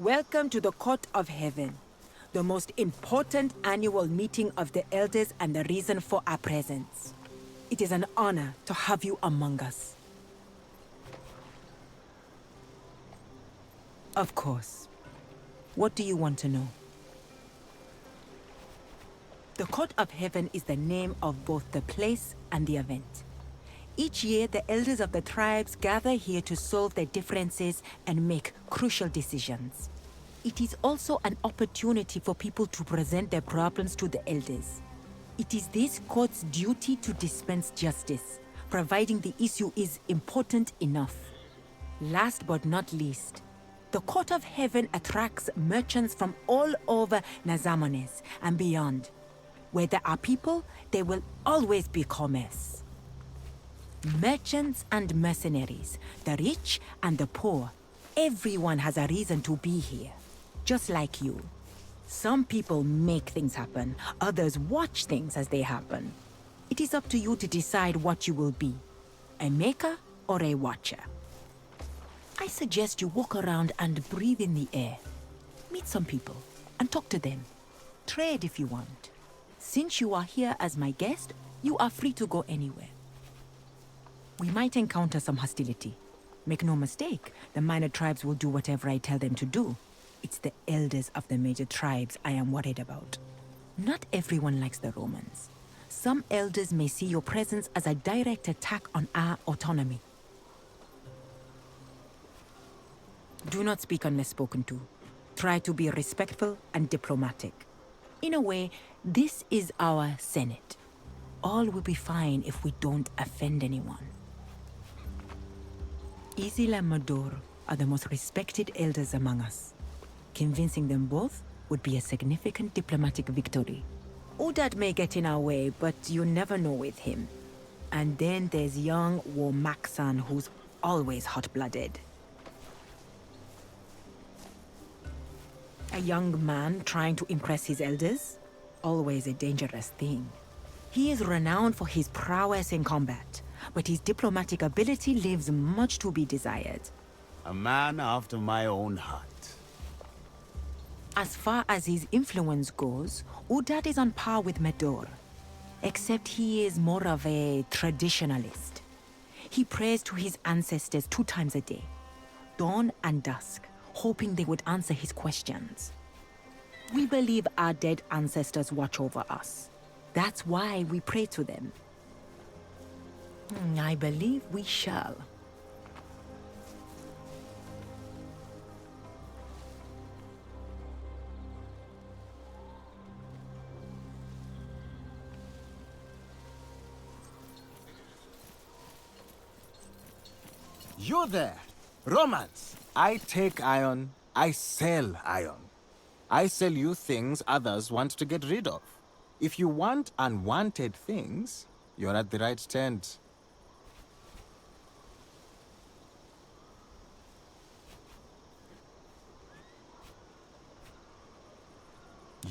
Welcome to the Court of Heaven, the most important annual meeting of the elders and the reason for our presence. It is an honor to have you among us. Of course. What do you want to know? The Court of Heaven is the name of both the place and the event. Each year, the elders of the tribes gather here to solve their differences and make crucial decisions. It is also an opportunity for people to present their problems to the elders. It is this court's duty to dispense justice, providing the issue is important enough. Last but not least, the Court of Heaven attracts merchants from all over Nazamones and beyond. Where there are people, there will always be commerce. Merchants and mercenaries, the rich and the poor, everyone has a reason to be here, just like you. Some people make things happen, others watch things as they happen. It is up to you to decide what you will be, a maker or a watcher. I suggest you walk around and breathe in the air. Meet some people and talk to them. Trade if you want. Since you are here as my guest, you are free to go anywhere. We might encounter some hostility. Make no mistake, the minor tribes will do whatever I tell them to do. It's the elders of the major tribes I am worried about. Not everyone likes the Romans. Some elders may see your presence as a direct attack on our autonomy. Do not speak unless spoken to. Try to be respectful and diplomatic. In a way, this is our Senate. All will be fine if we don't offend anyone. Isil and Mador are the most respected elders among us. Convincing them both would be a significant diplomatic victory. Udad may get in our way, but you never know with him. And then there's young Womaksan, who's always hot-blooded. A young man trying to impress his elders? Always a dangerous thing. He is renowned for his prowess in combat, but his diplomatic ability leaves much to be desired. A man after my own heart. As far as his influence goes, Udad is on par with Medor. Except he is more of a traditionalist. He prays to his ancestors 2 times a day, dawn and dusk, hoping they would answer his questions. We believe our dead ancestors watch over us. That's why we pray to them. I believe we shall. You there, Romans. I take iron, I sell iron. I sell you things others want to get rid of. If you want unwanted things, you're at the right tent.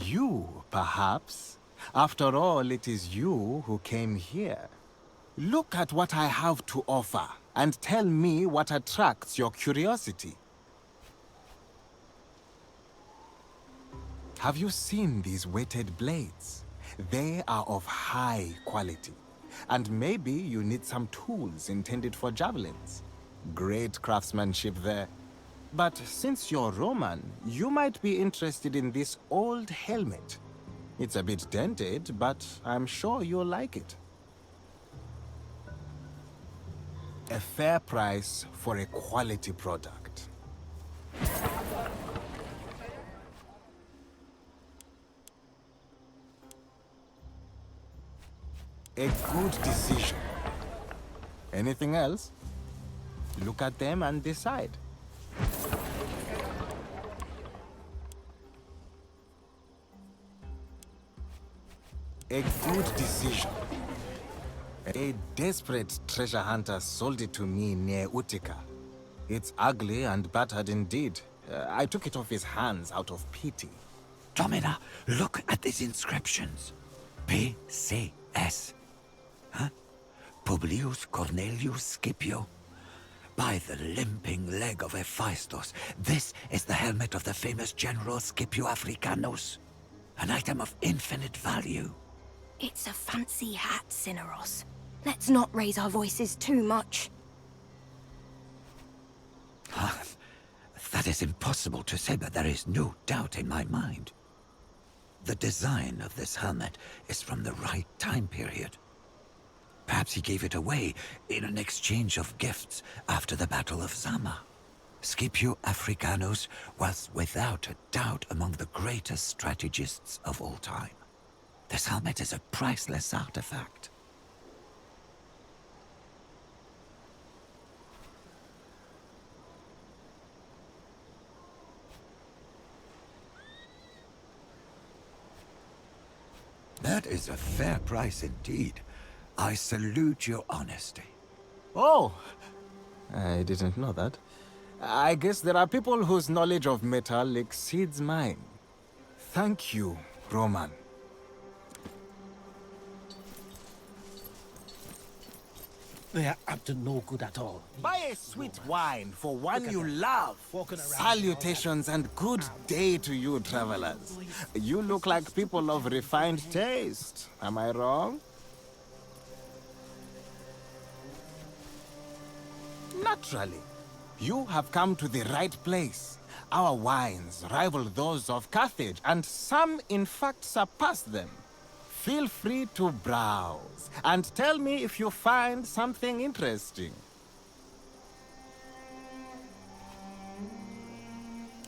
You, perhaps? After all, it is you who came here. Look at what I have to offer, and tell me what attracts your curiosity. Have you seen these weighted blades? They are of high quality. And maybe you need some tools intended for javelins. Great craftsmanship there. But since you're Roman, you might be interested in this old helmet. It's a bit dented, but I'm sure you'll like it. A fair price for a quality product. A good decision. Anything else? Look at them and decide. A good decision. A desperate treasure hunter sold it to me near Utica. It's ugly and battered indeed. I took it off his hands out of pity. Domina, look at these inscriptions. P.C.S. Huh? Publius Cornelius Scipio. By the limping leg of Hephaestus, this is the helmet of the famous General Scipio Africanus. An item of infinite value. It's a fancy hat, Celeris. Let's not raise our voices too much. That is impossible to say, but there is no doubt in my mind. The design of this helmet is from the right time period. Perhaps he gave it away in an exchange of gifts after the Battle of Zama. Scipio Africanus was without a doubt among the greatest strategists of all time. This helmet is a priceless artifact. That is a fair price indeed. I salute your honesty. Oh, I didn't know that. I guess there are people whose knowledge of metal exceeds mine. Thank you, Roman. They are up to no good at all. Buy a sweet wine for one you love. Walking around Salutations and good day to you, travelers. You look like people of refined taste. Am I wrong? Naturally. You have come to the right place. Our wines rival those of Carthage, and some, in fact, surpass them. Feel free to browse, and tell me if you find something interesting.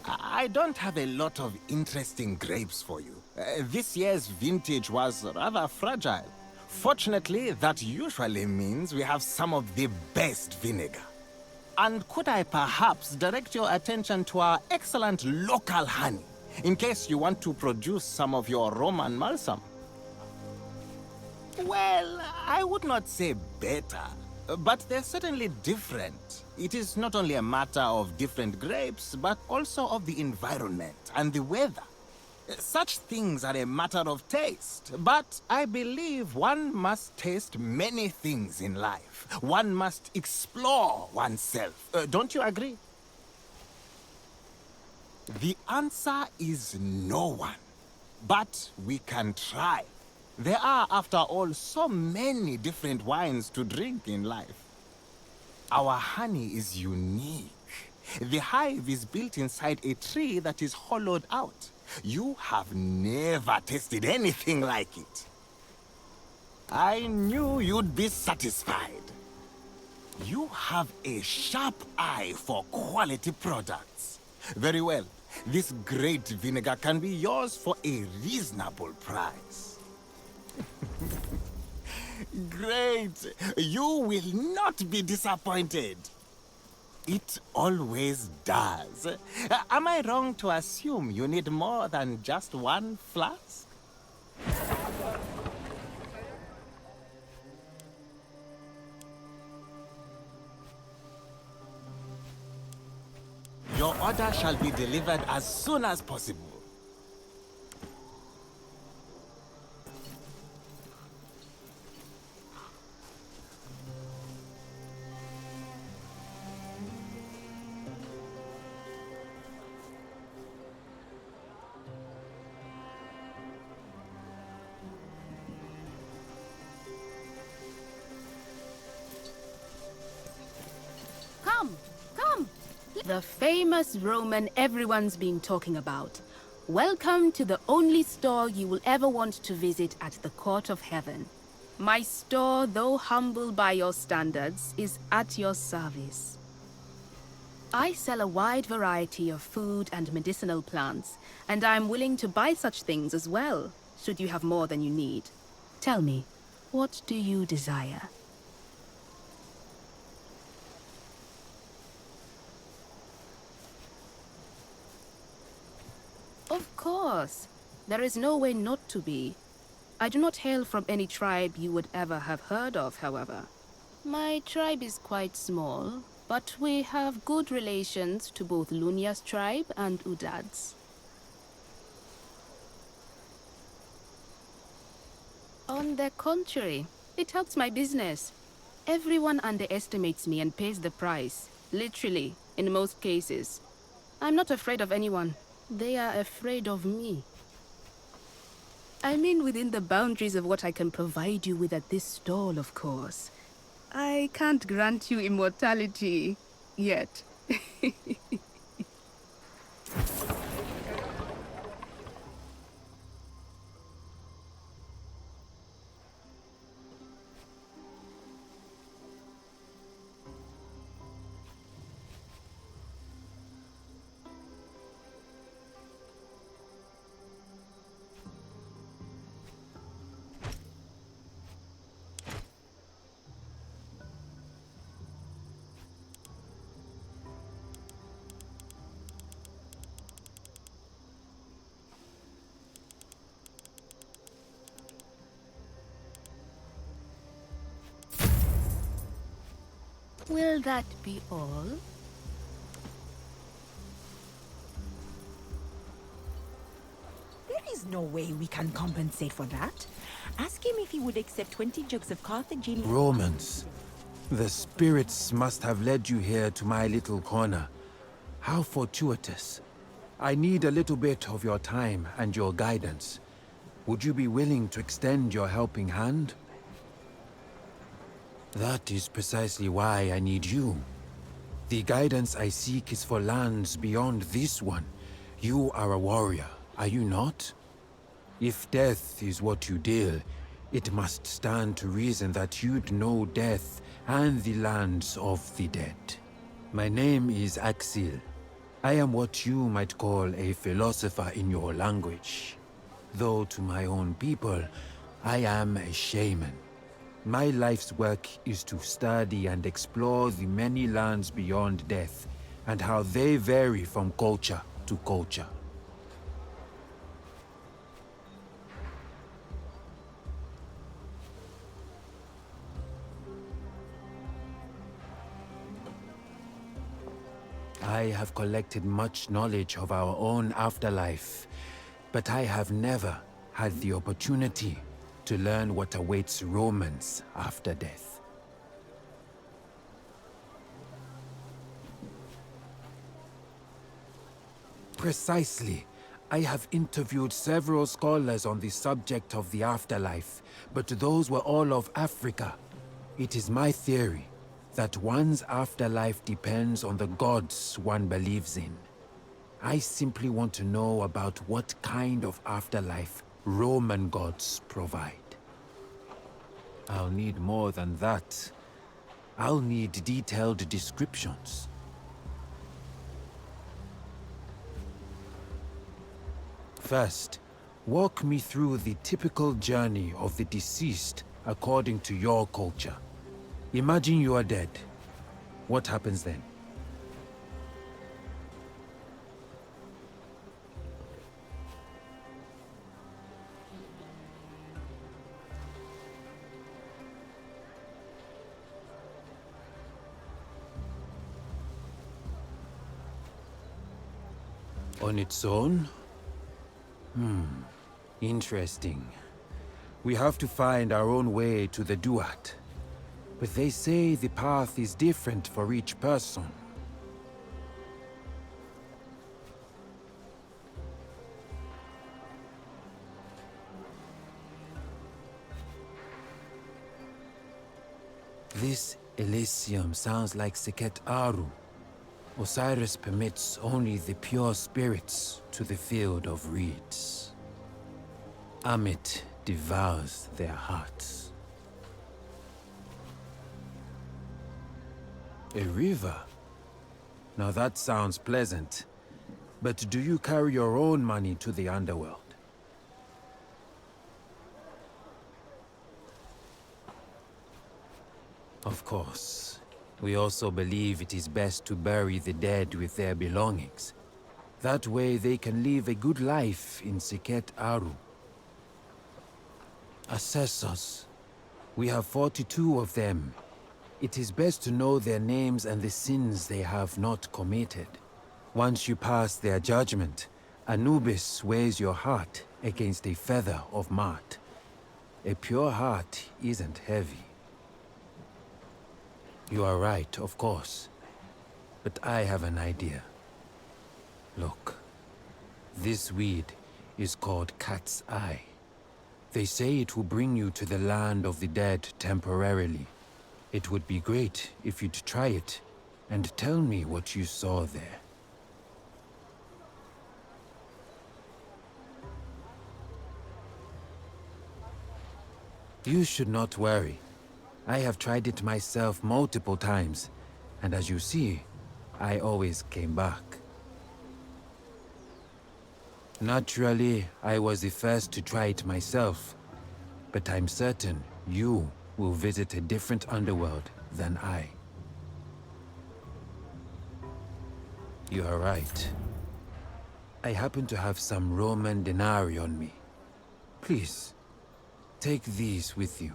I don't have a lot of interesting grapes for you. This year's vintage was rather fragile. Fortunately, that usually means we have some of the best vinegar. And could I perhaps direct your attention to our excellent local honey, in case you want to produce some of your Roman balsam? Well, I would not say better, but they're certainly different. It is not only a matter of different grapes, but also of the environment and the weather. Such things are a matter of taste, but I believe one must taste many things in life. One must explore oneself. Don't you agree? The answer is no one, but we can try. There are, after all, so many different wines to drink in life. Our honey is unique. The hive is built inside a tree that is hollowed out. You have never tasted anything like it. I knew you'd be satisfied. You have a sharp eye for quality products. Very well. This great vinegar can be yours for a reasonable price. Great! You will not be disappointed. It always does. Am I wrong to assume you need more than just one flask? Your order shall be delivered as soon as possible. Come! The famous Roman everyone's been talking about. Welcome to the only store you will ever want to visit at the court of heaven. My store, though humble by your standards, is at your service. I sell a wide variety of food and medicinal plants, and I'm willing to buy such things as well, should you have more than you need. Tell me, what do you desire? Of course. There is no way not to be. I do not hail from any tribe you would ever have heard of, however. My tribe is quite small, but we have good relations to both Lunia's tribe and Udad's. On the contrary, it helps my business. Everyone underestimates me and pays the price. Literally, in most cases. I'm not afraid of anyone. They are afraid of me. I mean within the boundaries of what I can provide you with at this stall, of course. I can't grant you immortality. Yet. Will that be all? There is no way we can compensate for that. Ask him if he would accept 20 jugs of Carthaginian... Romans, the spirits must have led you here to my little corner. How fortuitous. I need a little bit of your time and your guidance. Would you be willing to extend your helping hand? That is precisely why I need you. The guidance I seek is for lands beyond this one. You are a warrior, are you not? If death is what you deal, it must stand to reason that you'd know death and the lands of the dead. My name is Axil. I am what you might call a philosopher in your language. Though to my own people, I am a shaman. My life's work is to study and explore the many lands beyond death, and how they vary from culture to culture. I have collected much knowledge of our own afterlife, but I have never had the opportunity to learn what awaits Romans after death. Precisely. I have interviewed several scholars on the subject of the afterlife, but those were all of Africa. It is my theory that one's afterlife depends on the gods one believes in. I simply want to know about what kind of afterlife Roman gods provide. I'll need more than that. I'll need detailed descriptions. First, walk me through the typical journey of the deceased according to your culture. Imagine you are dead. What happens then? On its own? Interesting. We have to find our own way to the Duat. But they say the path is different for each person. This Elysium sounds like Seket Aru. Osiris permits only the pure spirits to the field of reeds. Amit devours their hearts. A river? Now that sounds pleasant. But do you carry your own money to the underworld? Of course. We also believe it is best to bury the dead with their belongings. That way they can live a good life in Seket Aru. Assessors. We have 42 of them. It is best to know their names and the sins they have not committed. Once you pass their judgment, Anubis weighs your heart against a feather of Mart. A pure heart isn't heavy. You are right, of course. But I have an idea. Look, this weed is called Cat's Eye. They say it will bring you to the land of the dead temporarily. It would be great if you'd try it and tell me what you saw there. You should not worry. I have tried it myself multiple times, and as you see, I always came back. Naturally, I was the first to try it myself, but I'm certain you will visit a different underworld than I. You are right. I happen to have some Roman denarii on me. Please, take these with you.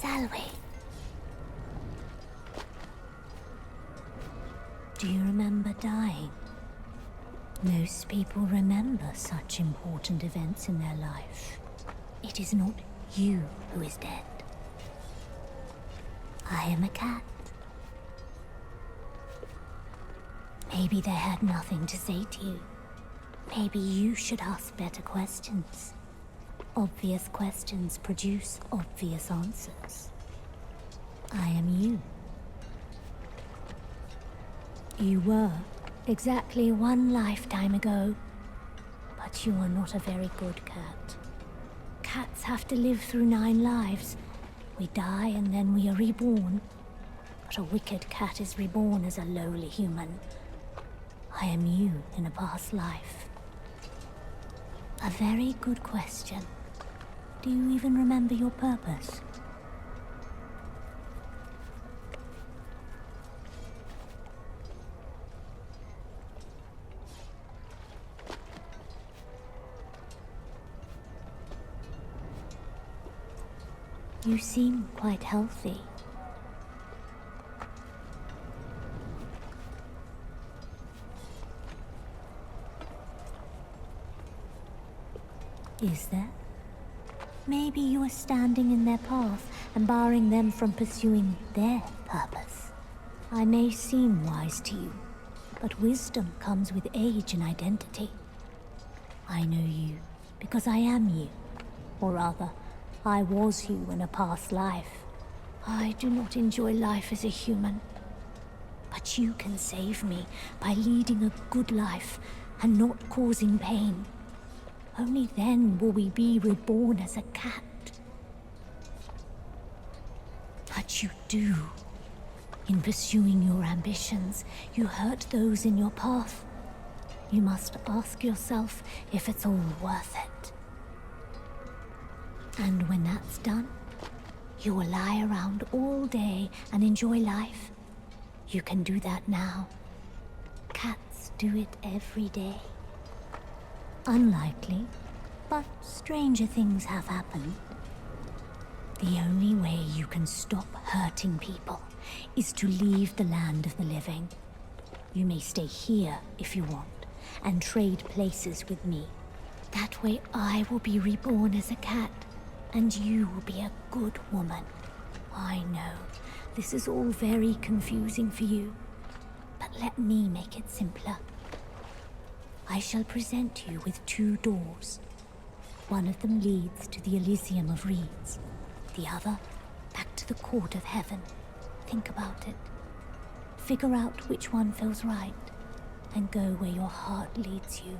Celeris. Do you remember dying? Most people remember such important events in their life. It is not you who is dead. I am a cat. Maybe they had nothing to say to you. Maybe you should ask better questions. Obvious questions produce obvious answers. I am you. You were exactly one lifetime ago, but you are not a very good cat. Cats have to live through 9 lives. We die and then we are reborn. But a wicked cat is reborn as a lowly human. I am you in a past life. A very good question. Do you even remember your purpose? You seem quite healthy. Is there? Maybe you are standing in their path and barring them from pursuing their purpose. I may seem wise to you, but wisdom comes with age and identity. I know you because I am you, or rather, I was you in a past life. I do not enjoy life as a human, but you can save me by leading a good life and not causing pain. Only then will we be reborn as a cat. But you do. In pursuing your ambitions, you hurt those in your path. You must ask yourself if it's all worth it. And when that's done, you will lie around all day and enjoy life. You can do that now. Cats do it every day. Unlikely, but stranger things have happened. The only way you can stop hurting people is to leave the land of the living. You may stay here if you want, and trade places with me. That way I will be reborn as a cat, and you will be a good woman. I know, this is all very confusing for you, but let me make it simpler. I shall present you with 2 doors. One of them leads to the Elysium of Reeds. The other, back to the Court of Heaven. Think about it. Figure out which one feels right, and go where your heart leads you.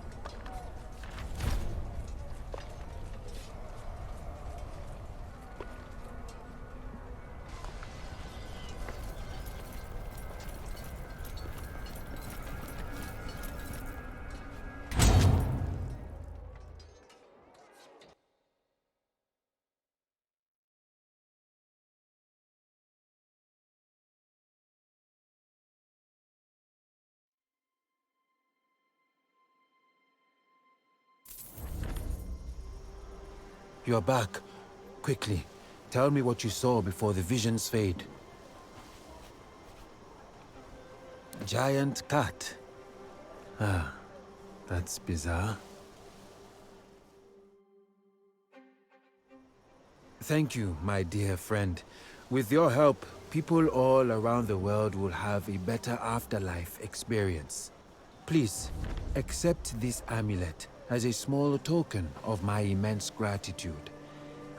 You're back. Quickly, tell me what you saw before the visions fade. Giant cat. Ah, that's bizarre. Thank you, my dear friend. With your help, people all around the world will have a better afterlife experience. Please, accept this amulet as a small token of my immense gratitude.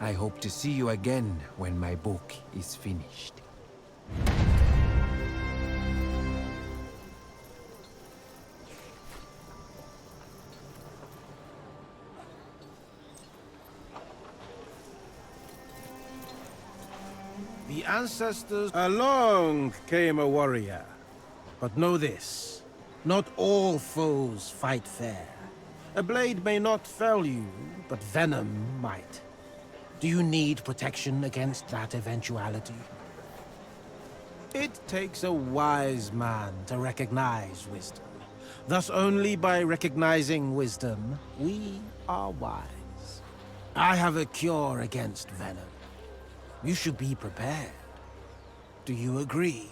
I hope to see you again when my book is finished. The ancestors along came a warrior. But know this, not all foes fight fair. A blade may not fell you, but venom might. Do you need protection against that eventuality? It takes a wise man to recognize wisdom. Thus only by recognizing wisdom, we are wise. I have a cure against venom. You should be prepared. Do you agree?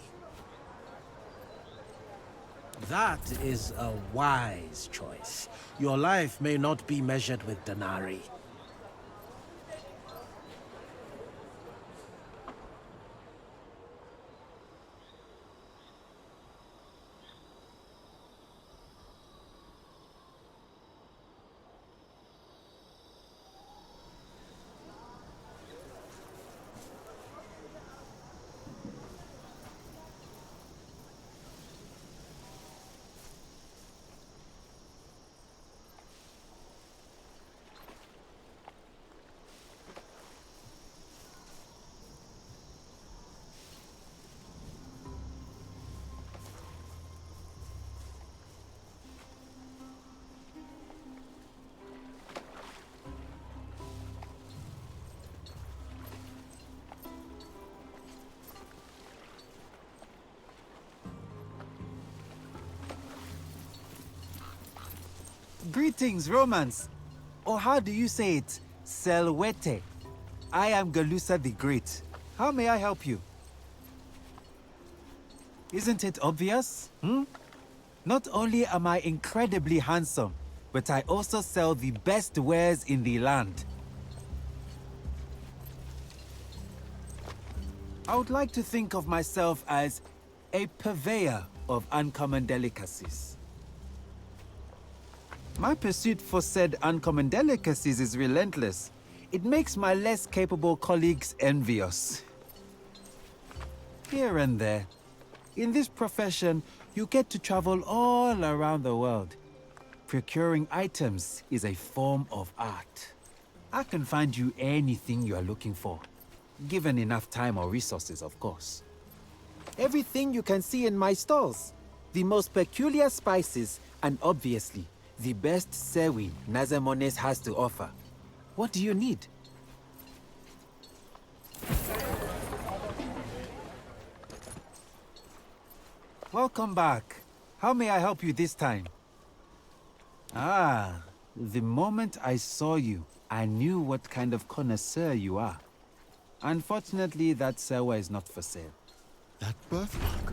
That is a wise choice. Your life may not be measured with denarii. Greetings, Romans. Or how do you say it? Selwete. I am Galusa the Great. How may I help you? Isn't it obvious? Not only am I incredibly handsome, but I also sell the best wares in the land. I would like to think of myself as a purveyor of uncommon delicacies. My pursuit for said uncommon delicacies is relentless. It makes my less capable colleagues envious. Here and there. In this profession, you get to travel all around the world. Procuring items is a form of art. I can find you anything you are looking for. Given enough time or resources, of course. Everything you can see in my stalls. The most peculiar spices, and obviously, the best sewing Nazamones has to offer. What do you need? Welcome back. How may I help you this time? Ah, the moment I saw you, I knew what kind of connoisseur you are. Unfortunately, that sewa is not for sale. That birthmark?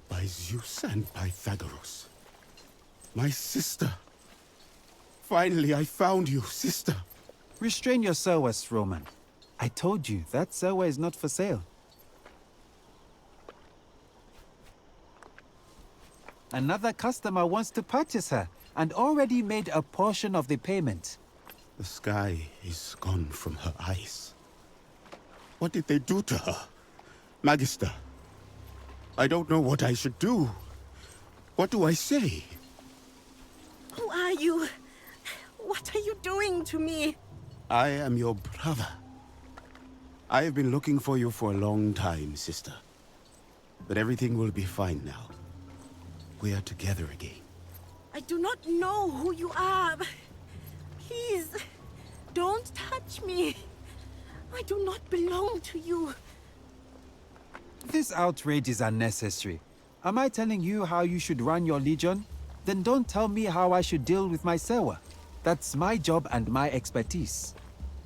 By Zeus and Pythagoras. My sister. Finally, I found you, sister. Restrain your sewas, Roman. I told you, that sewa is not for sale. Another customer wants to purchase her, and already made a portion of the payment. The sky is gone from her eyes. What did they do to her? Magister, I don't know what I should do. What do I say? Who are you? What are you doing to me? I am your brother. I have been looking for you for a long time, sister. But everything will be fine now. We are together again. I do not know who you are. Please, don't touch me. I do not belong to you. This outrage is unnecessary. Am I telling you how you should run your legion? Then don't tell me how I should deal with my sewa. That's my job and my expertise.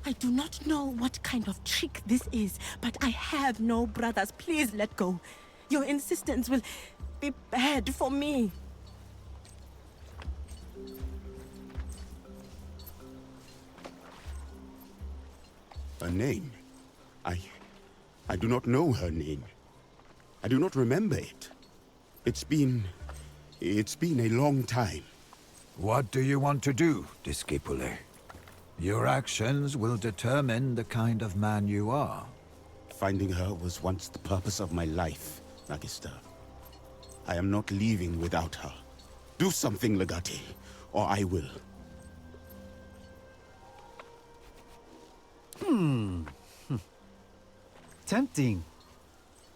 I do not know what kind of trick this is, but I have no brothers. Please let go. Your insistence will be bad for me. Her name? I do not know her name. I do not remember it. It's been a long time. What do you want to do, Discipule? Your actions will determine the kind of man you are. Finding her was once the purpose of my life, Magister. I am not leaving without her. Do something, Legate, or I will. Tempting.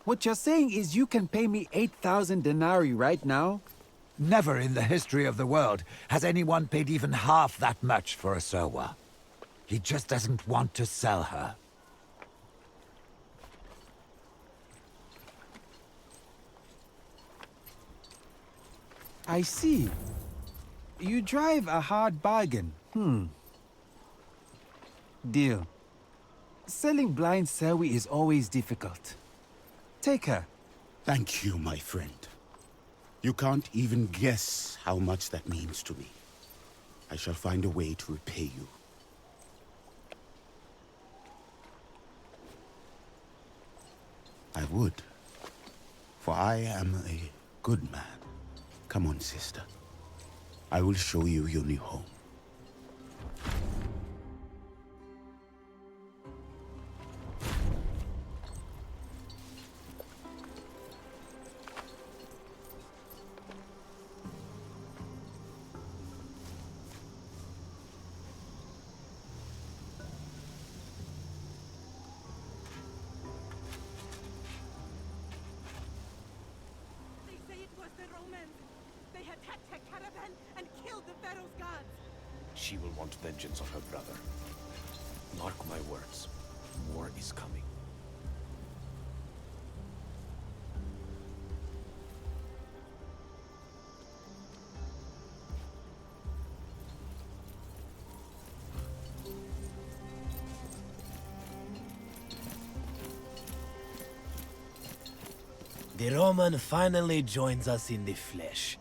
What you're saying is you can pay me 8,000 denarii right now? Never in the history of the world has anyone paid even half that much for a Serwa. He just doesn't want to sell her. I see. You drive a hard bargain. Deal. Selling blind Serwi is always difficult. Take her. Thank you, my friend. You can't even guess how much that means to me. I shall find a way to repay you. I would. For I am a good man. Come on, sister. I will show you your new home. They say it was the Romans. They attacked her caravan and killed the Pharaoh's guards. She will want vengeance on her brother. Mark my words. War is coming. The Roman finally joins us in the flesh.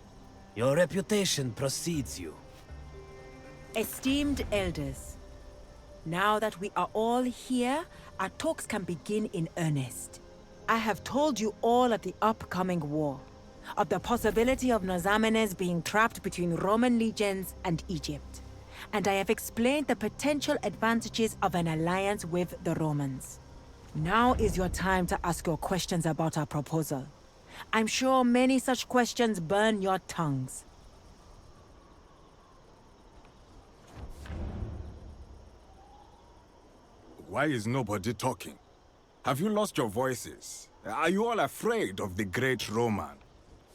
Your reputation precedes you. Esteemed elders, now that we are all here, our talks can begin in earnest. I have told you all of the upcoming war, of the possibility of Nazamenes being trapped between Roman legions and Egypt, and I have explained the potential advantages of an alliance with the Romans. Now is your time to ask your questions about our proposal. I'm sure many such questions burn your tongues. Why is nobody talking? Have you lost your voices? Are you all afraid of the great Roman?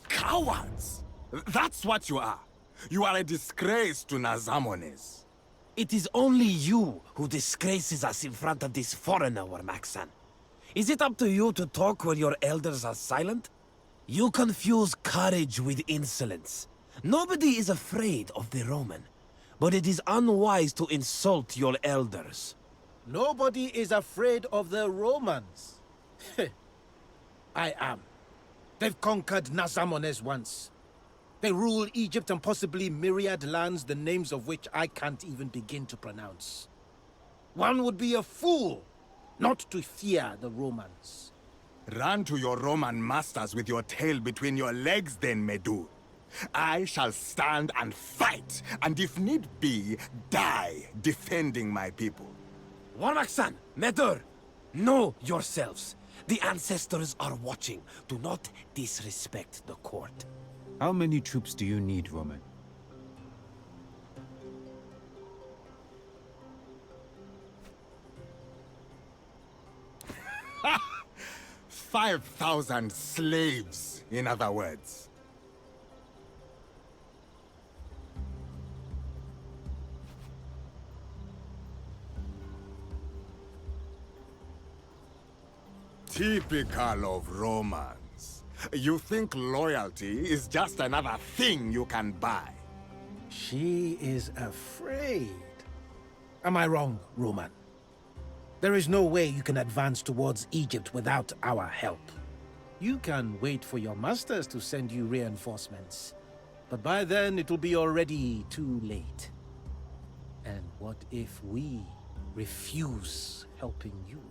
Cowards! That's what you are. You are a disgrace to Nazamones. It is only you who disgraces us in front of this foreigner, Maxan. Is it up to you to talk when your elders are silent? You confuse courage with insolence. Nobody is afraid of the Roman, but it is unwise to insult your elders. Nobody is afraid of the Romans. I am. They've conquered Nazamones once. They rule Egypt and possibly myriad lands, the names of which I can't even begin to pronounce. One would be a fool not to fear the Romans. Run to your Roman masters with your tail between your legs then, Medu. I shall stand and fight, and if need be, die defending my people. Warmaxan, Medur, know yourselves. The ancestors are watching. Do not disrespect the court. How many troops do you need, Roman? Ha! 5,000 slaves, in other words. Typical of Romans. You think loyalty is just another thing you can buy. She is afraid. Am I wrong, Roman? There is no way you can advance towards Egypt without our help. You can wait for your masters to send you reinforcements, but by then it will be already too late. And what if we refuse helping you?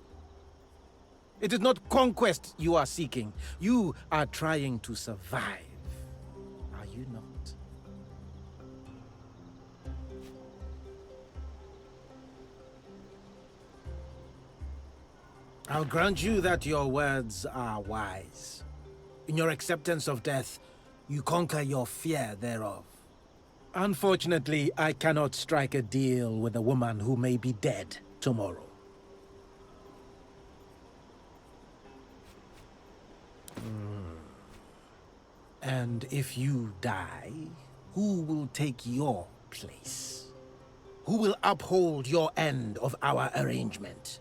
It is not conquest you are seeking. You are trying to survive. Are you not? I'll grant you that your words are wise. In your acceptance of death, you conquer your fear thereof. Unfortunately, I cannot strike a deal with a woman who may be dead tomorrow. And if you die, who will take your place? Who will uphold your end of our arrangement?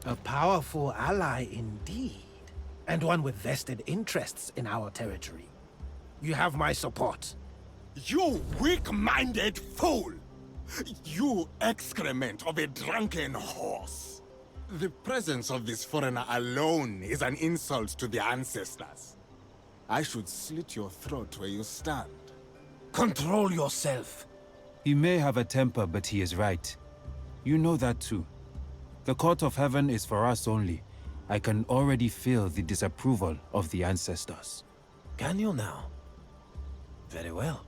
A powerful ally indeed, and one with vested interests in our territory. You have my support. You weak-minded fool! You excrement of a drunken horse! The presence of this foreigner alone is an insult to the ancestors. I should slit your throat where you stand. Control yourself. He may have a temper, but he is right. You know that too. The court of heaven is for us only. I can already feel the disapproval of the ancestors. Can you now? Very well.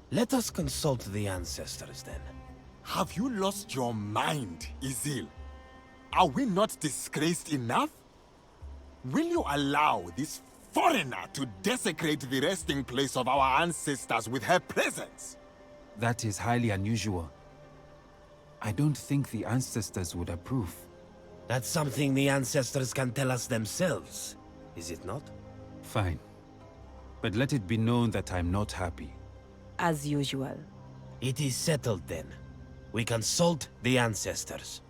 Let us consult the ancestors then. Have you lost your mind, Izil? Are we not disgraced enough? Will you allow this foreigner to desecrate the resting place of our ancestors with her presence? That is highly unusual. I don't think the ancestors would approve. That's something the ancestors can tell us themselves, is it not? Fine. But let it be known that I'm not happy. As usual. It is settled then. We consult the ancestors.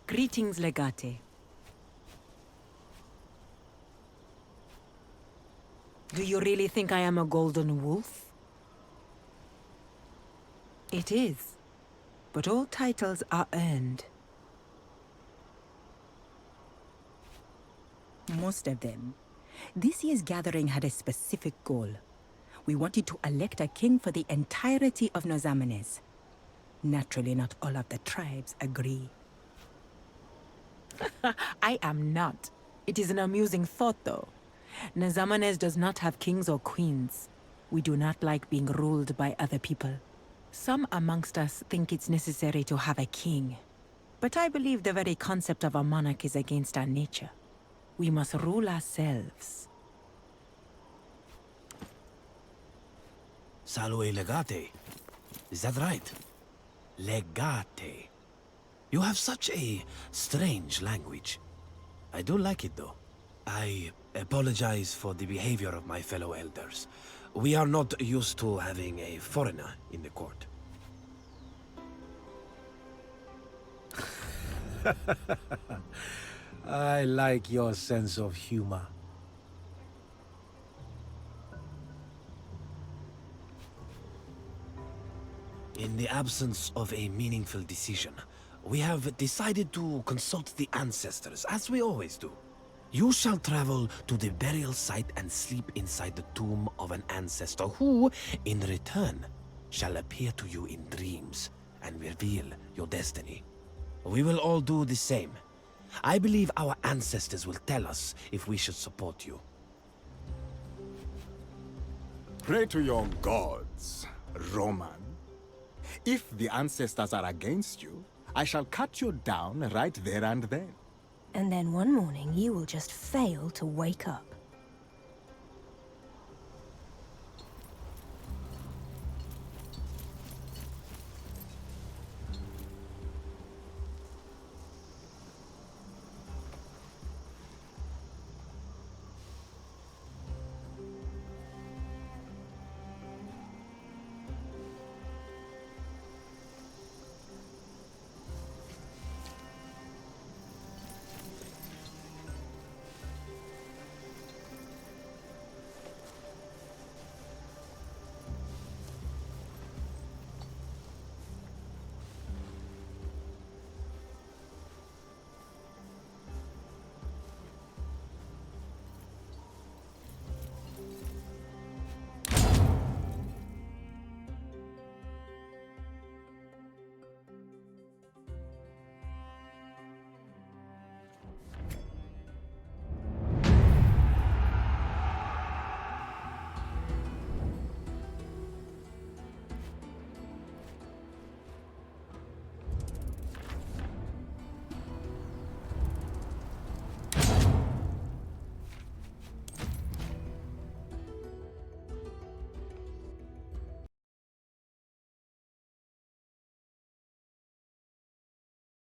Greetings, Legate. Do you really think I am a golden wolf? It is. But all titles are earned. Most of them. This year's gathering had a specific goal. We wanted to elect a king for the entirety of Nozamenes. Naturally, not all of the tribes agree. I am not. It is an amusing thought, though. Nozamenes does not have kings or queens. We do not like being ruled by other people. Some amongst us think it's necessary to have a king. But I believe the very concept of a monarch is against our nature. We must rule ourselves. Salve Legate. Is that right? Legate. You have such a strange language. I do like it, though. I apologize for the behavior of my fellow elders. We are not used to having a foreigner in the court. I like your sense of humor. In the absence of a meaningful decision, we have decided to consult the ancestors, as we always do. You shall travel to the burial site and sleep inside the tomb of an ancestor who, in return, shall appear to you in dreams and reveal your destiny. We will all do the same. I believe our ancestors will tell us if we should support you. Pray to your gods, Roman. If the ancestors are against you, I shall cut you down right there and then. And then one morning you will just fail to wake up.